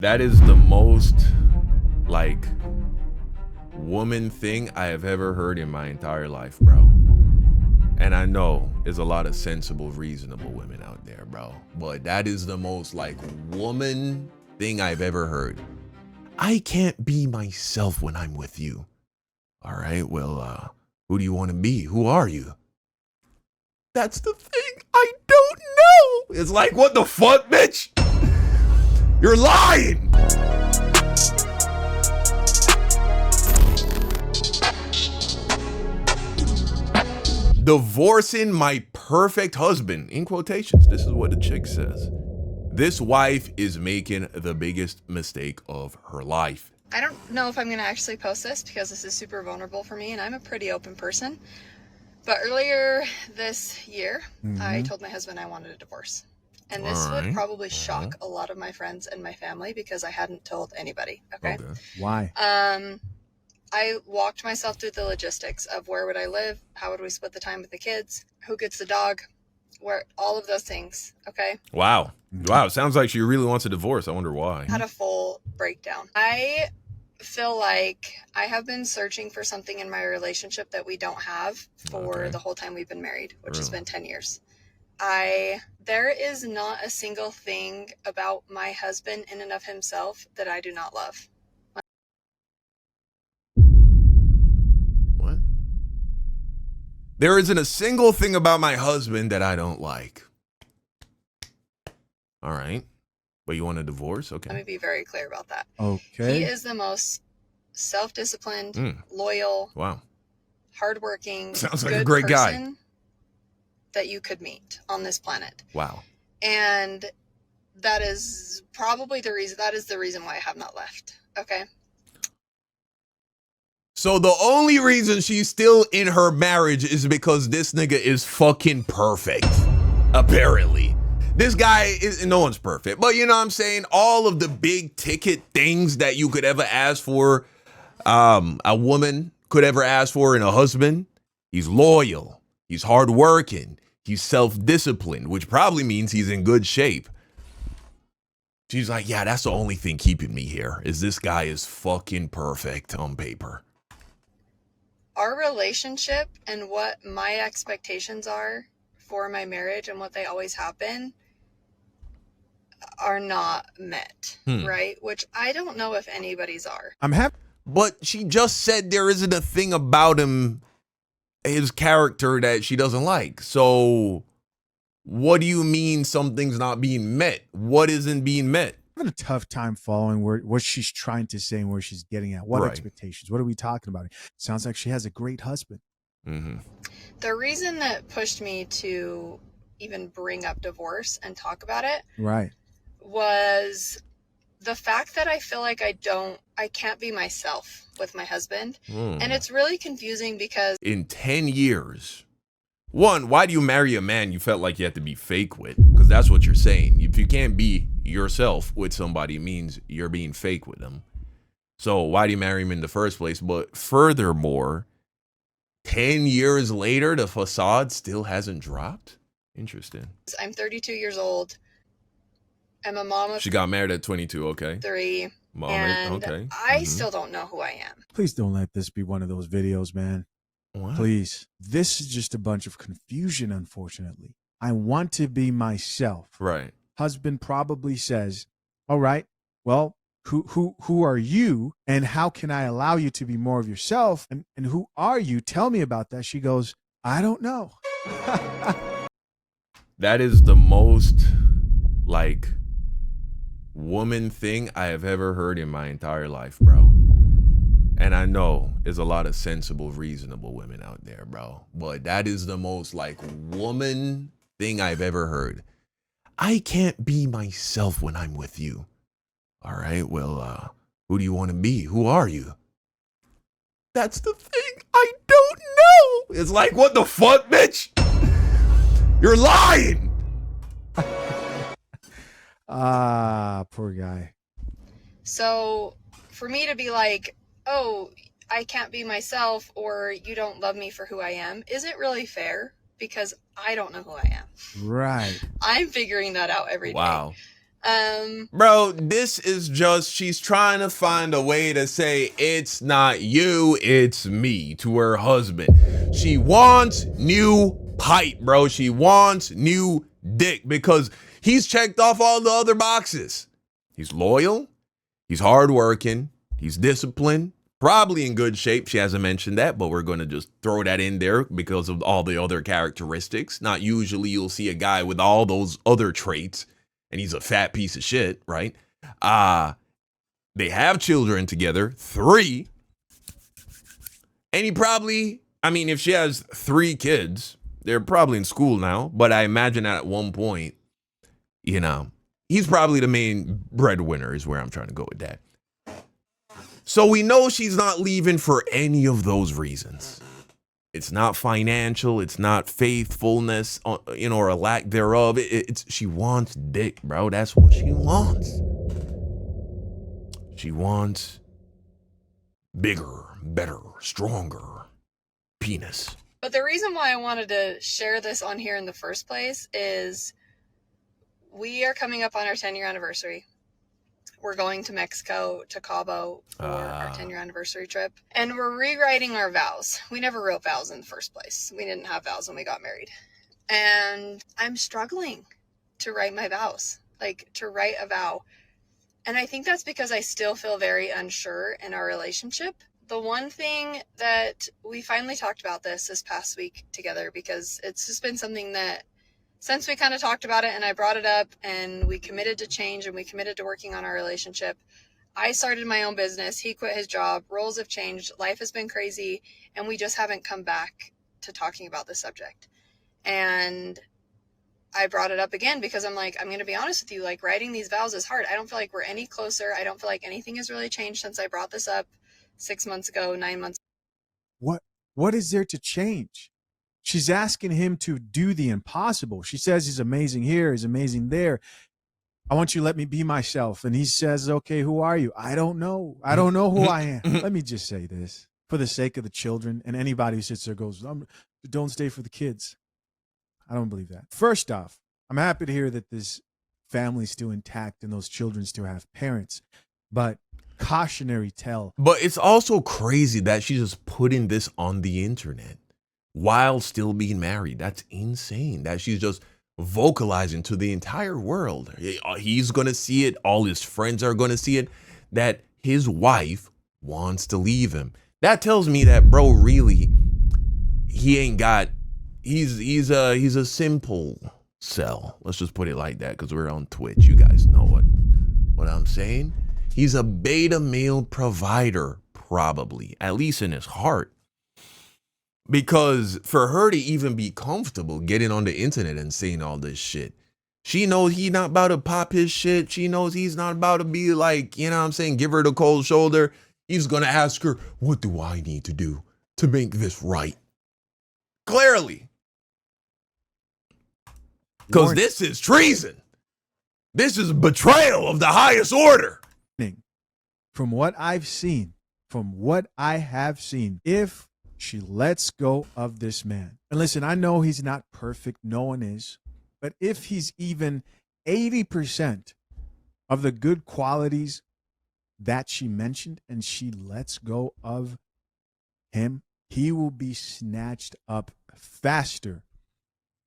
That is the most, like, woman thing I have ever heard in my entire life, bro. And I know there's a lot of sensible, reasonable women out there, bro. But that is the most, like, woman thing I've ever heard. I can't be myself when I'm with you. All right, well, who do you want to be? Who are you? That's the thing. I don't know. It's like, what the fuck, bitch? You're lying. Divorcing my perfect husband, in quotations. This is what the chick says. This wife is making the biggest mistake of her life. I don't know if I'm going to actually post this because this is super vulnerable for me and I'm a pretty open person. But earlier this year, I told my husband I wanted a divorce. And this would probably shock a lot of my friends and my family because I hadn't told anybody. Okay. Why? I walked myself through the logistics of where would I live? How would we split the time with the kids? Who gets the dog? Where all of those things. Okay. Wow. Wow. Sounds like she really wants a divorce. I wonder why. Had a full breakdown. I feel like I have been searching for something in my relationship that we don't have for the whole time we've been married, which has been 10 years. There is not a single thing about my husband in and of himself that I do not love. What? There isn't a single thing about my husband that I don't like. All right. But you want a divorce? Okay. Let me be very clear about that. Okay. He is the most self-disciplined, loyal, hardworking, sounds like good a great guy person that you could meet on this planet. Wow. And that is probably the reason, that is the reason why I have not left. Okay. So the only reason she's still in her marriage is because this nigga is fucking perfect. Apparently. This guy is, no one's perfect, but you know what I'm saying? All of the big ticket things that you could ever ask for, a woman could ever ask for in a husband. He's loyal. He's hardworking. He's self-disciplined, which probably means he's in good shape. She's like, yeah, that's the only thing keeping me here is this guy is fucking perfect on paper. Our relationship and what my expectations are for my marriage and what they always have been are not met, right? Which I don't know if anybody's are. I'm happy. But she just said there isn't a thing about him, his character, that she doesn't like. So what do you mean something's not being met? What isn't being met? I'm having a tough time following what she's trying to say and where she's getting at. What expectations? What are we talking about? Sounds like she has a great husband. The reason that pushed me to even bring up divorce and talk about it was the fact that I feel like I can't be myself with my husband. And it's really confusing because in 10 years, one, why do you marry a man you felt like you had to be fake with? Because that's what you're saying. If you can't be yourself with somebody, it means you're being fake with them. So why do you marry him in the first place? But furthermore, 10 years later, the facade still hasn't dropped? Interesting. I'm 32 years old. I'm a mom of She got married at 22, okay. 3. Mom, and okay. I still don't know who I am. Please don't let this be one of those videos, man. What? Please. This is just a bunch of confusion, unfortunately. I want to be myself. Right. Husband probably says, all right, well, who are you and how can I allow you to be more of yourself? And who are you? Tell me about that. She goes, I don't know. That is the most, like, woman thing I have ever heard in my entire life, bro. And I know there's a lot of sensible, reasonable women out there, bro. But that is the most, like, woman thing I've ever heard. I can't be myself when I'm with you. All right, well, who do you want to be? Who are you? That's the thing. I don't know. It's like, what the fuck, bitch? You're lying. Poor guy. So for me to be like, oh, I can't be myself or you don't love me for who I am isn't really fair because I don't know who I am. Right. I'm figuring that out every day. Wow. Bro, this is just, she's trying to find a way to say it's not you, it's me to her husband. She wants new pipe, bro. She wants new dick because he's checked off all the other boxes. He's loyal, he's hardworking, he's disciplined, probably in good shape. She hasn't mentioned that, but we're going to just throw that in there because of all the other characteristics. Not usually you'll see a guy with all those other traits and he's a fat piece of shit, right? They have children together, 3. And he probably, I mean, if she has 3 kids, they're probably in school now, but I imagine that at one point, you know, he's probably the main breadwinner is where I'm trying to go with that. So we know she's not leaving for any of those reasons. It's not financial. It's not faithfulness, you know, or a lack thereof. It's she wants dick, bro. That's what she wants. She wants bigger, better, stronger penis. But the reason why I wanted to share this on here in the first place is we are coming up on our 10-year anniversary. We're going to Mexico, to Cabo for our 10-year anniversary trip. And we're rewriting our vows. We never wrote vows in the first place. We didn't have vows when we got married. And I'm struggling to write my vows, like to write a vow. And I think that's because I still feel very unsure in our relationship. The one thing that we finally talked about this past week together, because it's just been something that since we kind of talked about it and I brought it up and we committed to change and we committed to working on our relationship, I started my own business. He quit his job. Roles have changed. Life has been crazy. And we just haven't come back to talking about this subject. And I brought it up again because I'm like, I'm going to be honest with you, like writing these vows is hard. I don't feel like we're any closer. I don't feel like anything has really changed since I brought this up 6 months ago, 9 months. What is there to change? She's asking him to do the impossible. She says he's amazing here, he's amazing there. I want you to let me be myself. And he says, okay, who are you? I don't know. I don't know who I am. Let me just say this for the sake of the children and anybody who sits there goes, don't stay for the kids. I don't believe that. First off, I'm happy to hear that this family's still intact and those children still have parents. But cautionary tale. But it's also crazy that she's just putting this on the internet while still being married. That's insane that she's just vocalizing to the entire world. He's going to see it. All his friends are going to see it, that his wife wants to leave him. That tells me that, bro, really, he ain't got, he's a simple cell. Let's just put it like that because we're on Twitch. You guys know what I'm saying. He's a beta male provider, probably, at least in his heart. Because for her to even be comfortable getting on the internet and saying all this shit, she knows he's not about to pop his shit. She knows he's not about to be like, you know what I'm saying, give her the cold shoulder. He's going to ask her, what do I need to do to make this right? Clearly. Because this is treason. This is betrayal of the highest order. From what I've seen, if she lets go of this man, and listen, I know he's not perfect, no one is, but if he's even 80% of the good qualities that she mentioned and she lets go of him, he will be snatched up faster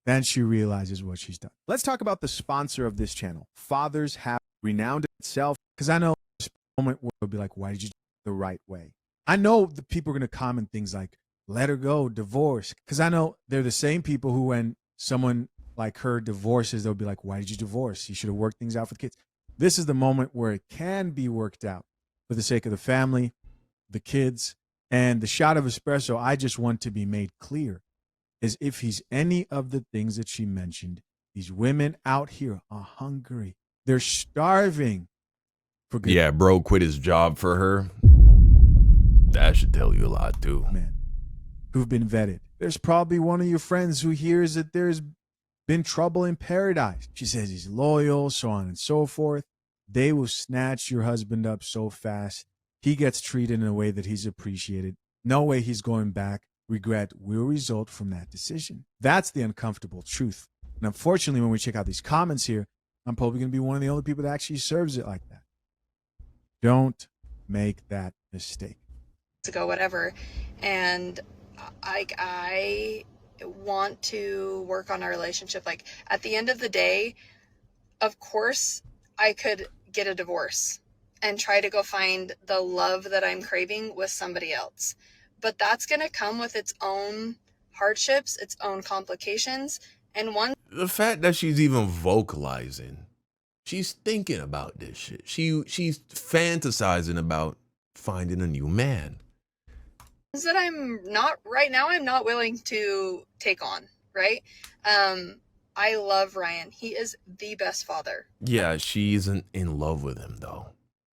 than she realizes what she's done. Let's talk about the sponsor of this channel. Fathers Have renowned itself, because I know this moment where it'll be like, why did you do it the right way? I know the people are going to comment things like, let her go, divorce. Because I know they're the same people who, when someone like her divorces, they'll be like, why did you divorce? You should have worked things out for the kids. This is the moment where it can be worked out for the sake of the family, the kids, and the shot of espresso. I just want to be made clear is if he's any of the things that she mentioned, these women out here are hungry. They're starving for good. Yeah, bro quit his job for her. That should tell you a lot too. Man, who've been vetted. There's probably one of your friends who hears that there's been trouble in paradise. She says he's loyal, so on and so forth. They will snatch your husband up so fast. He gets treated in a way that he's appreciated. No way he's going back. Regret will result from that decision. That's the uncomfortable truth. And unfortunately, when we check out these comments here, I'm probably going to be one of the only people that actually serves it like that. Don't make that mistake. Ago, whatever. And I want to work on our relationship. Like, at the end of the day, of course, I could get a divorce and try to go find the love that I'm craving with somebody else. But that's going to come with its own hardships, its own complications. And one, the fact that she's even vocalizing, she's thinking about this shit. She's fantasizing about finding a new man. that I'm not willing to take on, right? I love Ryan. He is the best father. Yeah, she isn't in love with him though.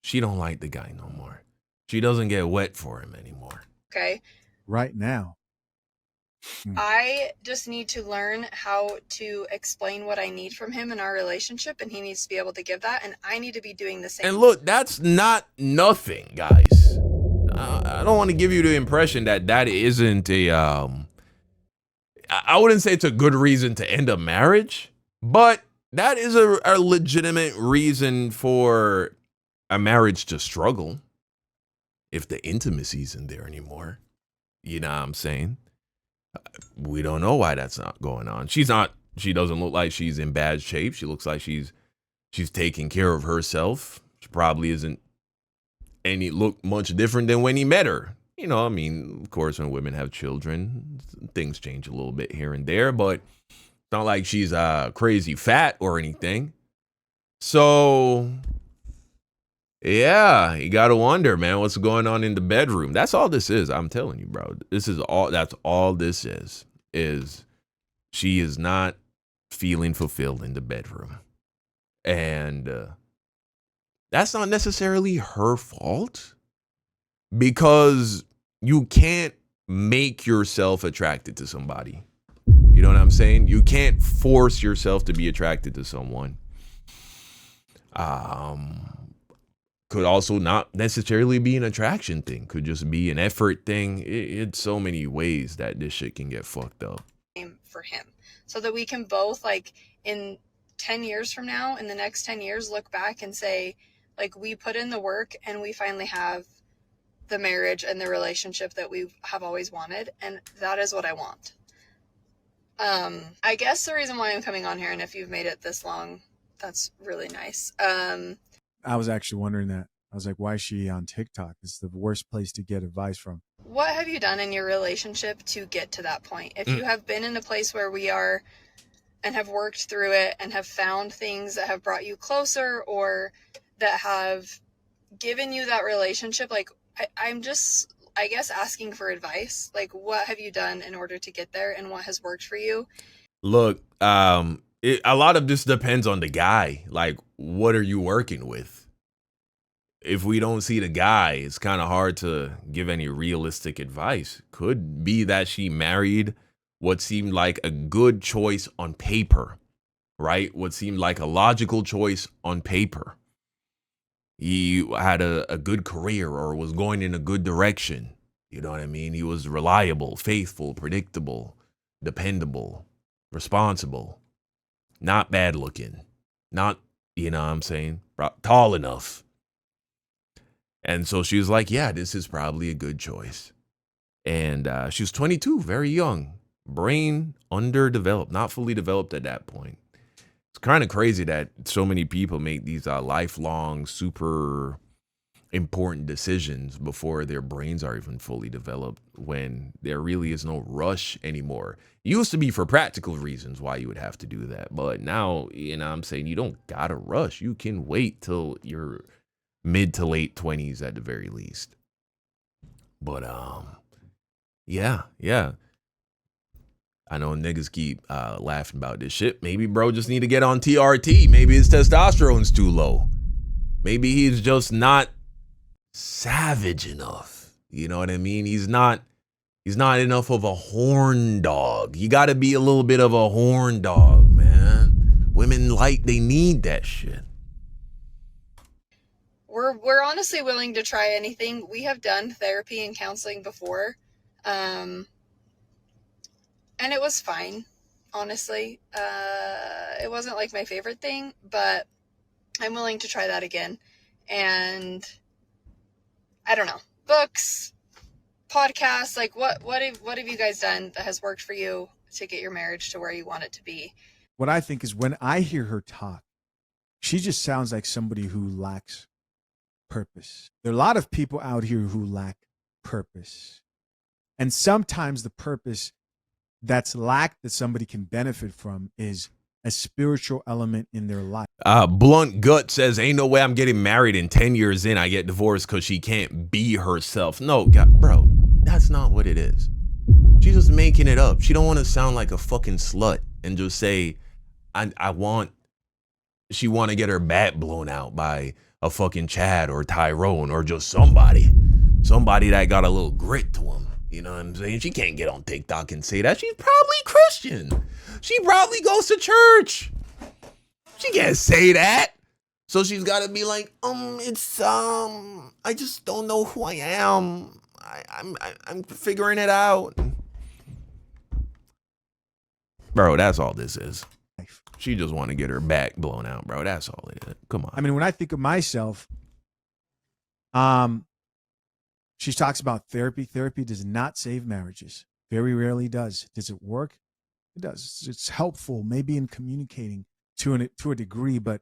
She don't like the guy no more. She doesn't get wet for him anymore. Okay. Right now. I just need to learn how to explain what I need from him in our relationship, and he needs to be able to give that, and I need to be doing the same. And look, that's not nothing, guys. I don't want to give you the impression that isn't a I wouldn't say it's a good reason to end a marriage, but that is a legitimate reason for a marriage to struggle if the intimacy isn't there anymore. You know what I'm saying? We don't know why that's not going on. She doesn't look like she's in bad shape. She looks like she's taking care of herself. She probably isn't look much different than when he met her. You know, I mean, of course, when women have children, things change a little bit here and there, but it's not like she's crazy fat or anything. So, yeah, you got to wonder, man, what's going on in the bedroom. That's all this is. I'm telling you, bro. That's all this is she is not feeling fulfilled in the bedroom. And that's not necessarily her fault, because you can't make yourself attracted to somebody. You know what I'm saying? You can't force yourself to be attracted to someone. Could also not necessarily be an attraction thing. Could just be an effort thing. It's so many ways that this shit can get fucked up. For him, so that we can both, like, in 10 years from now, in the next 10 years, look back and say, like, we put in the work and we finally have the marriage and the relationship that we have always wanted. And that is what I want. I guess the reason why I'm coming on here, and if you've made it this long, that's really nice. I was actually wondering that. I was like, why is she on TikTok? It's the worst place to get advice from. What have you done in your relationship to get to that point? If you have been in a place where we are and have worked through it and have found things that have brought you closer or that have given you that relationship, like, I'm just, I guess, asking for advice. Like, what have you done in order to get there, and what has worked for you? Look, a lot of this depends on the guy. Like, what are you working with? If we don't see the guy, it's kind of hard to give any realistic advice. Could be that she married what seemed like a good choice on paper, right? What seemed like a logical choice on paper. He had a good career or was going in a good direction. You know what I mean? He was reliable, faithful, predictable, dependable, responsible, not bad looking, not, you know what I'm saying, tall enough. And so she was like, yeah, this is probably a good choice. And she was 22, very young, brain underdeveloped, not fully developed at that point. It's kind of crazy that so many people make these lifelong, super important decisions before their brains are even fully developed, when there really is no rush anymore. It used to be for practical reasons why you would have to do that. But now, you know what I'm saying, you don't gotta rush. You can wait till you're mid to late 20s at the very least. But yeah. I know niggas keep laughing about this shit. Maybe bro just need to get on TRT. Maybe his testosterone's too low. Maybe he's just not savage enough. You know what I mean? He's not enough of a horn dog. You got to be a little bit of a horn dog, man. Women they need that shit. We're honestly willing to try anything. We have done therapy and counseling before. And it was fine. honestly. It wasn't like my favorite thing, but I'm willing to try that again. And I don't know, books, podcasts, like what have you guys done that has worked for you to get your marriage to where you want it to be? What I think is when I hear her talk, she just sounds like somebody who lacks purpose. There are a lot of people out here who lack purpose. And sometimes the purpose that's lacked that somebody can benefit from is a spiritual element in their life. Blunt Gut says, ain't no way I'm getting married and 10 years in I get divorced because she can't be herself. No, God, bro, that's not what it is. She's just making it up. She don't want to sound like a fucking slut and just say, she want to get her back blown out by a fucking Chad or Tyrone or just somebody that got a little grit to him. You know what I'm saying? She can't get on TikTok and say that. She's probably Christian. She probably goes to church. She can't say that. So she's got to be like, I just don't know who I am. I'm figuring it out. Bro, that's all this is. She just want to get her back blown out, bro. That's all it is. Come on. I mean, when I think of myself, she talks about therapy. Therapy does not save marriages. Very rarely does. Does it work? It does. It's helpful, maybe in communicating to a degree, but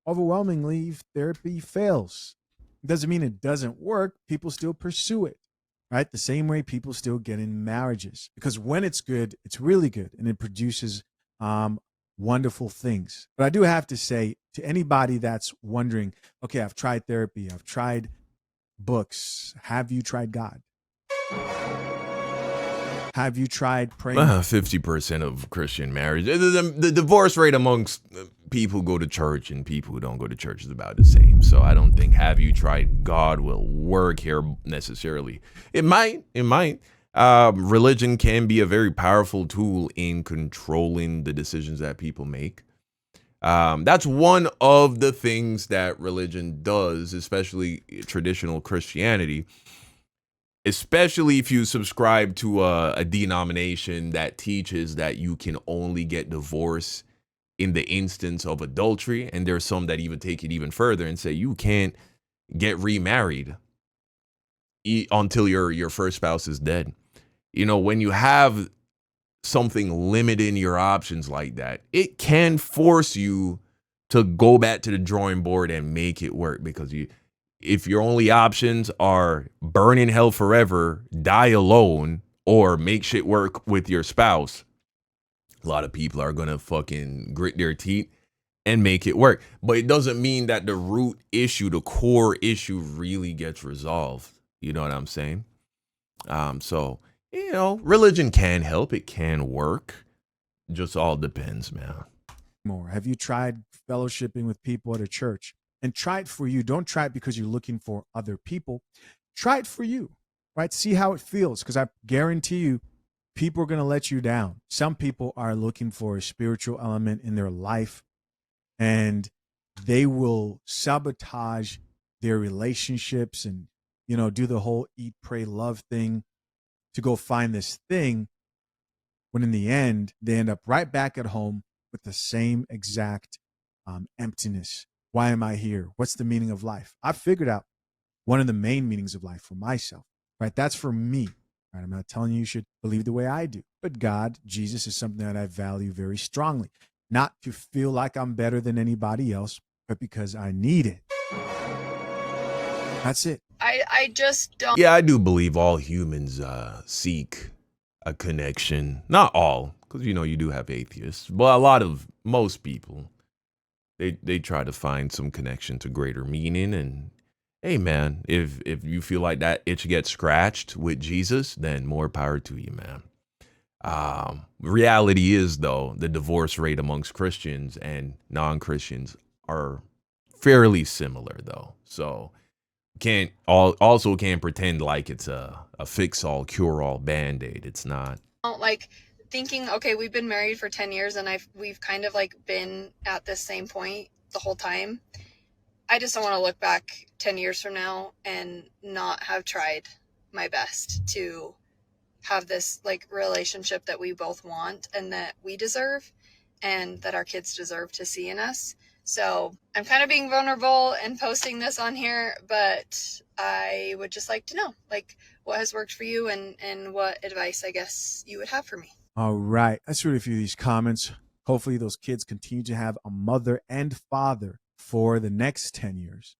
overwhelmingly, therapy fails. It doesn't mean it doesn't work. People still pursue it, right? The same way people still get in marriages, because when it's good, it's really good, and it produces wonderful things. But I do have to say to anybody that's wondering, okay, I've tried therapy, I've tried books. Have you tried God? Have you tried praying? 50% of Christian marriage. The divorce rate amongst people who go to church and people who don't go to church is about the same. So I don't think have you tried God will work here necessarily. It might. Religion can be a very powerful tool in controlling the decisions that people make. That's one of the things that religion does, especially traditional Christianity, especially if you subscribe to a denomination that teaches that you can only get divorced in the instance of adultery. And there's some that even take it even further and say you can't get remarried until your first spouse is dead. You know, when you have something limiting your options like that, it can force you to go back to the drawing board and make it work, because if your only options are burn in hell forever, die alone, or make shit work with your spouse, a lot of people are gonna fucking grit their teeth and make it work. But it doesn't mean that the root issue, the core issue, really gets resolved. You know what I'm saying? So, you know, religion can help. It can work. Just all depends, man. More. Have you tried fellowshipping with people at a church? And try it for you. Don't try it because you're looking for other people. Try it for you, right? See how it feels, because I guarantee you, people are going to let you down. Some people are looking for a spiritual element in their life, and they will sabotage their relationships and, you know, do the whole eat, pray, love thing to go find this thing, when in the end, they end up right back at home with the same exact emptiness. Why am I here? What's the meaning of life? I figured out one of the main meanings of life for myself, right? That's for me, right? I'm not telling you should believe the way I do, but God, Jesus is something that I value very strongly, not to feel like I'm better than anybody else, but because I need it. That's it. I just don't. Yeah, I do believe all humans seek a connection. Not all, because, you know, you do have atheists, but most people, they try to find some connection to greater meaning. And hey, man, if you feel like that itch gets scratched with Jesus, then more power to you, man. Reality is, though, the divorce rate amongst Christians and non-Christians are fairly similar, though. So can't pretend like it's a fix-all, cure-all Band-Aid. It's not. Like thinking, okay, we've been married for 10 years and we've kind of like been at this same point the whole time. I just don't want to look back 10 years from now and not have tried my best to have this like relationship that we both want and that we deserve and that our kids deserve to see in us. So I'm kind of being vulnerable and posting this on here, but I would just like to know like what has worked for you and what advice I guess you would have for me. All right. Let's read a few of these comments. Hopefully those kids continue to have a mother and father for the next 10 years.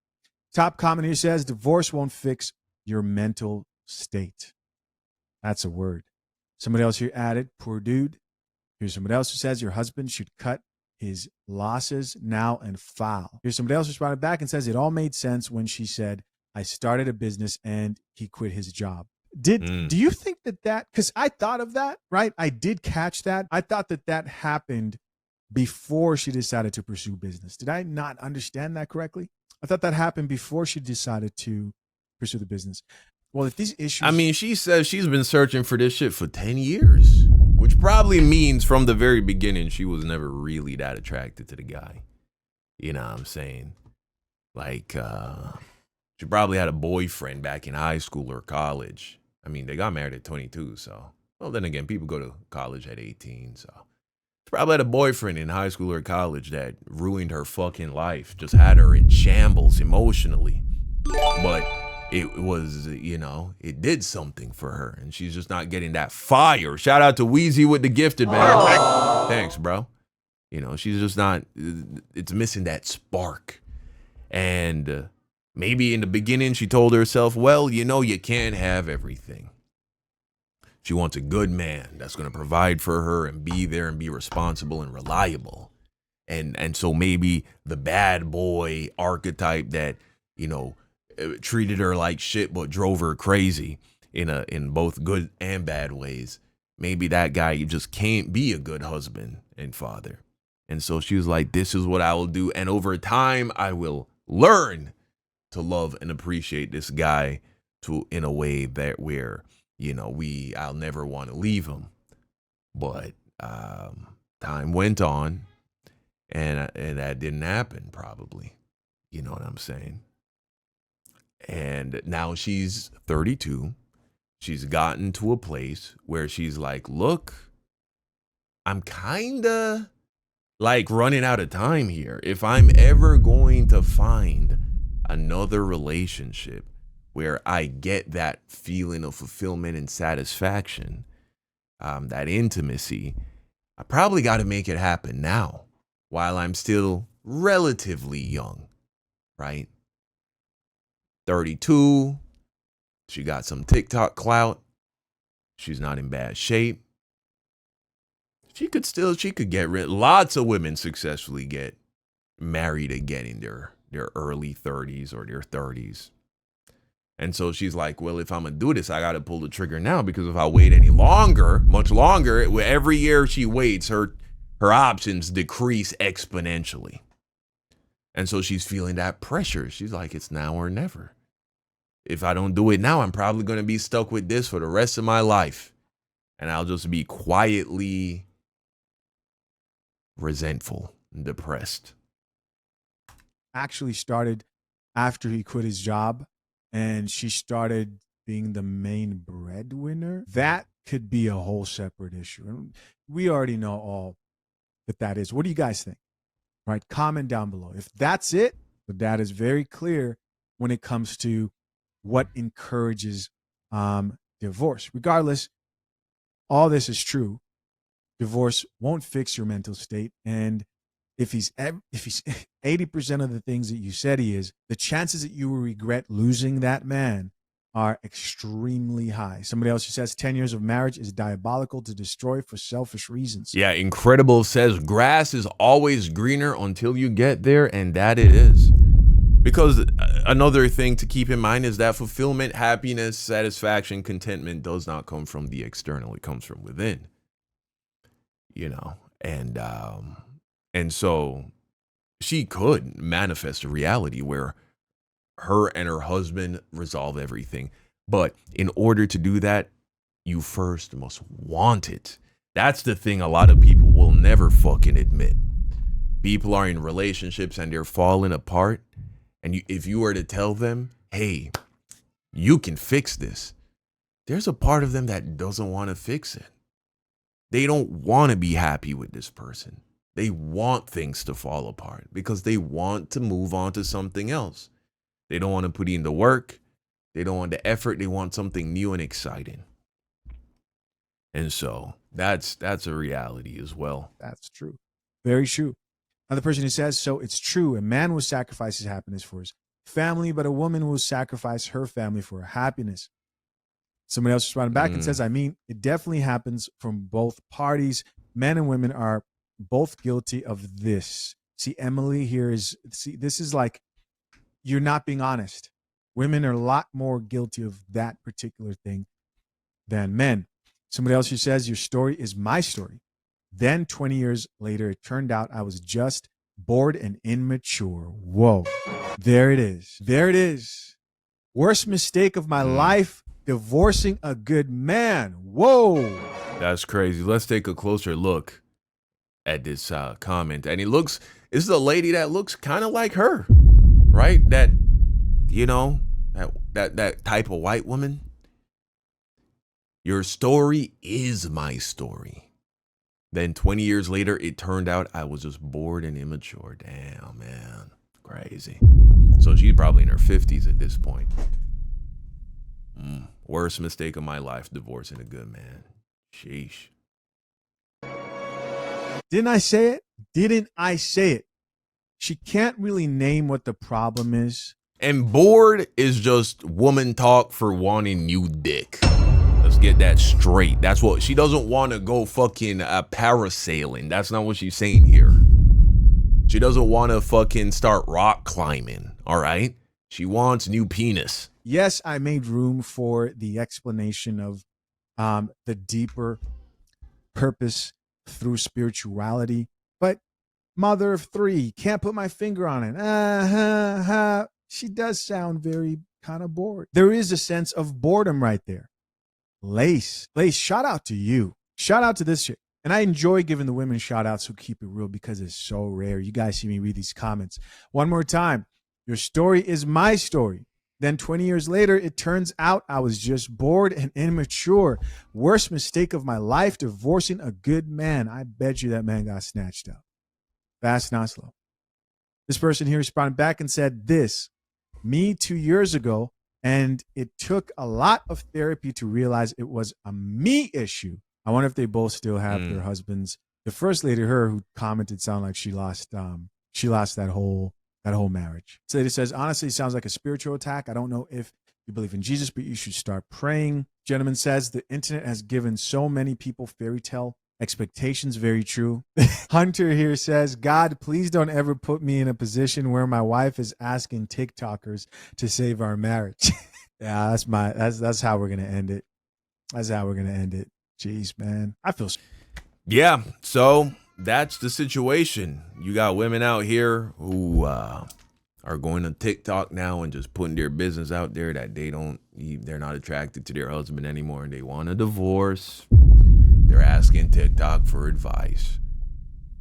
Top comment here says, divorce won't fix your mental state. That's a word. Somebody else here added, poor dude. Here's somebody else who says, your husband should cut his losses now and file. Here's somebody else responded back and says, it all made sense when she said, I started a business and he quit his job. Do you think that, because I thought of that, right? I did catch that. I thought that happened before she decided to pursue business. Did I not understand that correctly? I thought that happened before she decided to pursue the business. Well, if these issues... I mean, she says she's been searching for this shit for 10 years, which probably means from the very beginning, she was never really that attracted to the guy. You know what I'm saying? Like, she probably had a boyfriend back in high school or college. I mean, they got married at 22, so... Well, then again, people go to college at 18, so... She probably had a boyfriend in high school or college that ruined her fucking life, just had her in shambles emotionally. But it was, you know, it did something for her, and she's just not getting that fire. Shout out to Wheezy with the gifted, man. Thanks, bro. You know, she's just not, it's missing that spark. And maybe in the beginning she told herself, well, you know, you can't have everything. She wants a good man that's going to provide for her and be there and be responsible and reliable. And so maybe the bad boy archetype that, you know, treated her like shit but drove her crazy in both good and bad ways. Maybe that guy, you just can't be a good husband and father. And so she was like, this is what I will do. And over time, I will learn to love and appreciate this guy in a way that where, you know, I'll never want to leave him. But time went on and that didn't happen probably. You know what I'm saying? And now she's 32. She's gotten to a place where she's like, look, I'm kind of like running out of time here. If I'm ever going to find another relationship where I get that feeling of fulfillment and satisfaction, that intimacy, I probably got to make it happen now while I'm still relatively young, right? 32, she got some TikTok clout. She's not in bad shape. She could get rid. Lots of women successfully get married again in their early 30s or their 30s. And so she's like, well, if I'm going to do this, I got to pull the trigger now, because if I wait any longer, much longer, every year she waits, her options decrease exponentially. And so she's feeling that pressure. She's like, it's now or never. If I don't do it now, I'm probably going to be stuck with this for the rest of my life. And I'll just be quietly resentful and depressed. Actually started after he quit his job and she started being the main breadwinner. That could be a whole separate issue. And we already know all that is. What do you guys think? Right? Comment down below. If that's it, the data is very clear when it comes to what encourages divorce. Regardless, all this is true. Divorce won't fix your mental state. And if he's 80% of the things that you said he is, the chances that you will regret losing that man are extremely high. Somebody else who says 10 years of marriage is diabolical to destroy for selfish reasons. Yeah, Incredible says grass is always greener until you get there, and that it is. Because another thing to keep in mind is that fulfillment, happiness, satisfaction, contentment does not come from the external. It comes from within. You know, and so she could manifest a reality where her and her husband resolve everything. But in order to do that, you first must want it. That's the thing a lot of people will never fucking admit. People are in relationships and they're falling apart. And if you were to tell them, hey, you can fix this, there's a part of them that doesn't want to fix it. They don't want to be happy with this person. They want things to fall apart because they want to move on to something else. They don't want to put in the work. They don't want the effort. They want something new and exciting. And so that's a reality as well. That's true. Very true. Another person who says, so it's true. A man will sacrifice his happiness for his family, but a woman will sacrifice her family for her happiness. Somebody else responded back and says, I mean, it definitely happens from both parties. Men and women are both guilty of this. See, Emily here this is like, you're not being honest. Women are a lot more guilty of that particular thing than men. Somebody else who says, your story is my story. Then 20 years later, it turned out I was just bored and immature. Whoa. There it is. There it is. Worst mistake of my life, divorcing a good man. Whoa. That's crazy. Let's take a closer look at this comment. And this is a lady that looks kind of like her, right? That, that type of white woman. Your story is my story. Then 20 years later, it turned out I was just bored and immature. Damn, man. Crazy. So she's probably in her 50s at this point. Worst mistake of my life, divorcing a good man. Sheesh. Didn't I say it? Didn't I say it? She can't really name what the problem is. And bored is just woman talk for wanting new dick. Let's get that straight. That's what she doesn't want to go fucking parasailing. That's not what she's saying here. She doesn't want to fucking start rock climbing. All right. She wants new penis. Yes, I made room for the explanation of the deeper purpose through spirituality, but mother of three, can't put my finger on it. She does sound very kind of bored. There is a sense of boredom right there. Lace, shout out to you. Shout out to this chick. And I enjoy giving the women shout outs who keep it real because it's so rare. You guys see me read these comments. One more time. Your story is my story. Then 20 years later, it turns out I was just bored and immature. Worst mistake of my life, divorcing a good man. I bet you that man got snatched up. Fast, not slow. This person here responded back and said me 2 years ago, and it took a lot of therapy to realize it was a me issue. I wonder if they both still have their husbands. The first lady, her who commented, sounded like she lost that whole marriage. This lady says, honestly, it sounds like a spiritual attack. I don't know if you believe in Jesus, but you should start praying. Gentleman says the internet has given so many people fairy tale expectations. Very true. Hunter here says, God, please don't ever put me in a position where my wife is asking TikTokers to save our marriage. Yeah, that's how we're gonna end it. That's how we're gonna end it. Jeez, man. I feel Yeah, so that's the situation. You got women out here who are going to TikTok now and just putting their business out there that they're not attracted to their husband anymore and they want a divorce. They're asking TikTok for advice.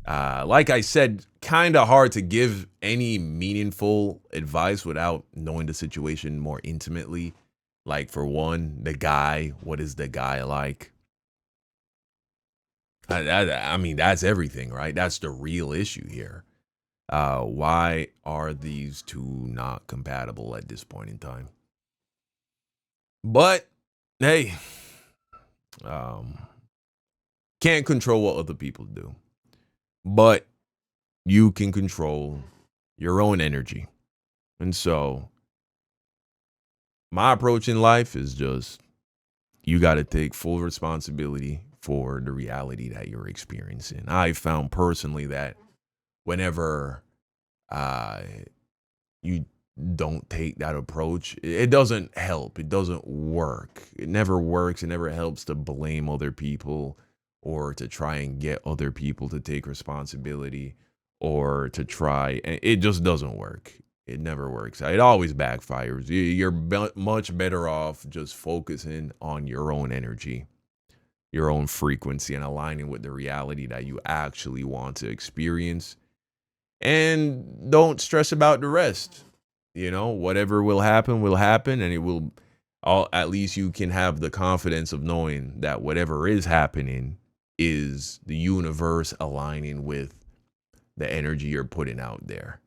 Like I said, kind of hard to give any meaningful advice without knowing the situation more intimately. Like, for one, the guy, what is the guy like? I mean, that's everything, right? That's the real issue here. Why are these two not compatible at this point in time? But, hey, can't control what other people do. But you can control your own energy. And so, my approach in life is just, you got to take full responsibility for the reality that you're experiencing. I found personally that whenever you don't take that approach, it doesn't help. It doesn't work. It never works. It never helps to blame other people or to try and get other people to take responsibility or to try. It just doesn't work. It never works. It always backfires. You're much better off just focusing on your own energy, your own frequency, and aligning with the reality that you actually want to experience. And don't stress about the rest. Whatever will happen, and it will at least you can have the confidence of knowing that whatever is happening is the universe aligning with the energy you're putting out there.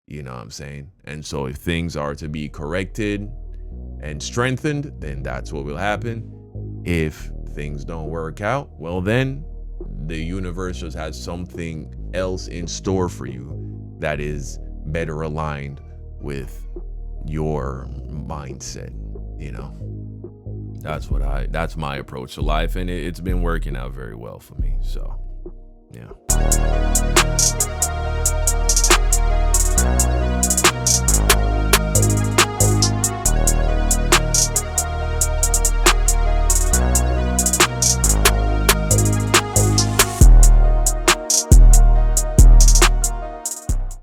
You know what I'm saying? And so if things are to be corrected and strengthened, then that's what will happen. If things don't work out, well, then the universe just has something else in store for you that is better aligned with your mindset. You know, that's my approach to life, and it's been working out very well for me. So, yeah.